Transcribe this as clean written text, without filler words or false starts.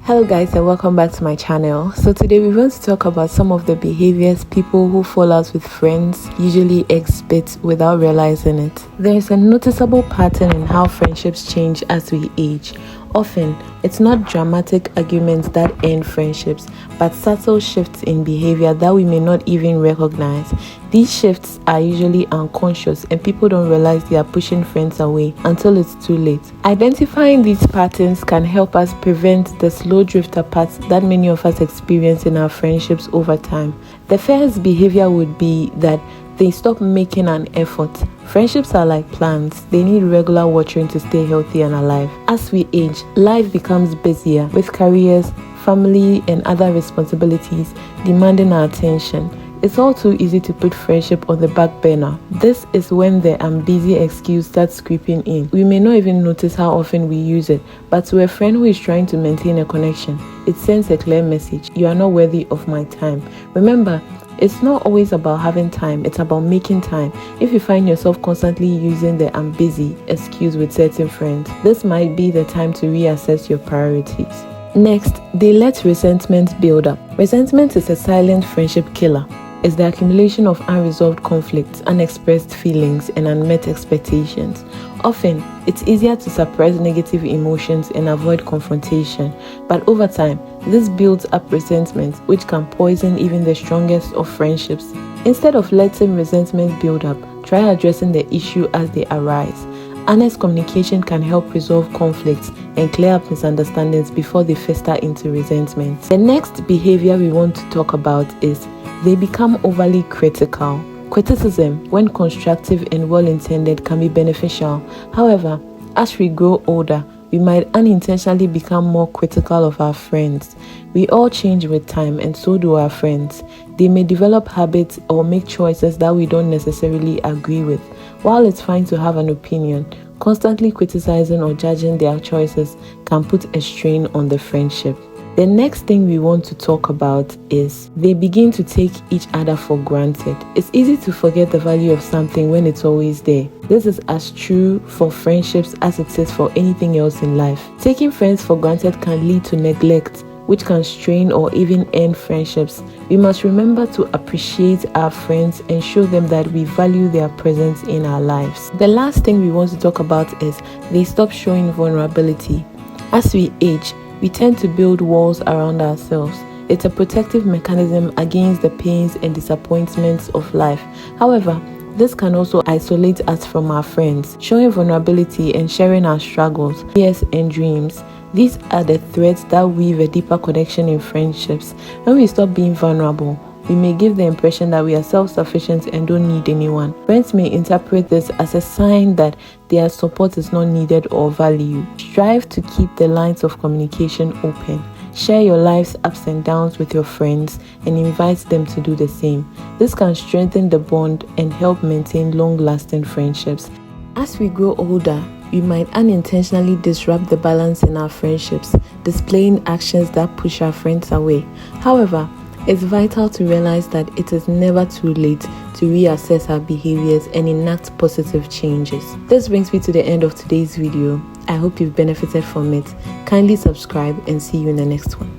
Hello guys, and welcome back to my channel. So today we want to talk about some of the behaviors people who fall out with friends usually exhibit without realizing it. There is a noticeable pattern in how friendships change as we age. Often, it's not dramatic arguments that end friendships, but subtle shifts in behavior that we may not even recognize. These shifts are usually unconscious and people don't realize they are pushing friends away until it's too late. Identifying these patterns can help us prevent the slow drift apart that many of us experience in our friendships over time. The first behavior would be that they stop making an effort. Friendships are like plants. They need regular watering to stay healthy and alive. As we age, life becomes busier with careers, family, and other responsibilities demanding our attention. It's all too easy to put friendship on the back burner. This is when the "I'm busy" excuse starts creeping in. We may not even notice how often we use it, but to a friend who is trying to maintain a connection, it sends a clear message: you are not worthy of my time. Remember, it's not always about having time, it's about making time. If you find yourself constantly using the "I'm busy" excuse with certain friends, this might be the time to reassess your priorities. Next, they let resentment build up. Resentment is a silent friendship killer. It's the accumulation of unresolved conflicts, unexpressed feelings, and unmet expectations. Often, it's easier to suppress negative emotions and avoid confrontation, but over time, this builds up resentment, which can poison even the strongest of friendships. Instead of letting resentment build up, try addressing the issue as they arise. Honest communication can help resolve conflicts and clear up misunderstandings before they fester into resentment. The next behavior we want to talk about is they become overly critical. Criticism, when constructive and well-intended, can be beneficial. However, as we grow older, we might unintentionally become more critical of our friends. We all change with time, and so do our friends. They may develop habits or make choices that we don't necessarily agree with. While it's fine to have an opinion, constantly criticizing or judging their choices can put a strain on the friendship. The next thing we want to talk about is they begin to take each other for granted. It's easy to forget the value of something when it's always there. This is as true for friendships as it is for anything else in life. Taking friends for granted can lead to neglect, which can strain or even end friendships. We must remember to appreciate our friends and show them that we value their presence in our lives. The last thing we want to talk about is they stop showing vulnerability. As we age, we tend to build walls around ourselves. It's a protective mechanism against the pains and disappointments of life. However, this can also isolate us from our friends. Showing vulnerability and sharing our struggles, fears, and dreams, these are the threads that weave a deeper connection in friendships. When we stop being vulnerable, we may give the impression that we are self-sufficient and don't need anyone. Friends may interpret this as a sign that their support is not needed or valued. Strive to keep the lines of communication open. Share your life's ups and downs with your friends and invite them to do the same. This can strengthen the bond and help maintain long-lasting friendships. As we grow older, we might unintentionally disrupt the balance in our friendships, displaying actions that push our friends away. However, it's vital to realize that it is never too late to reassess our behaviors and enact positive changes. This brings me to the end of today's video. I hope you've benefited from it. Kindly subscribe and see you in the next one.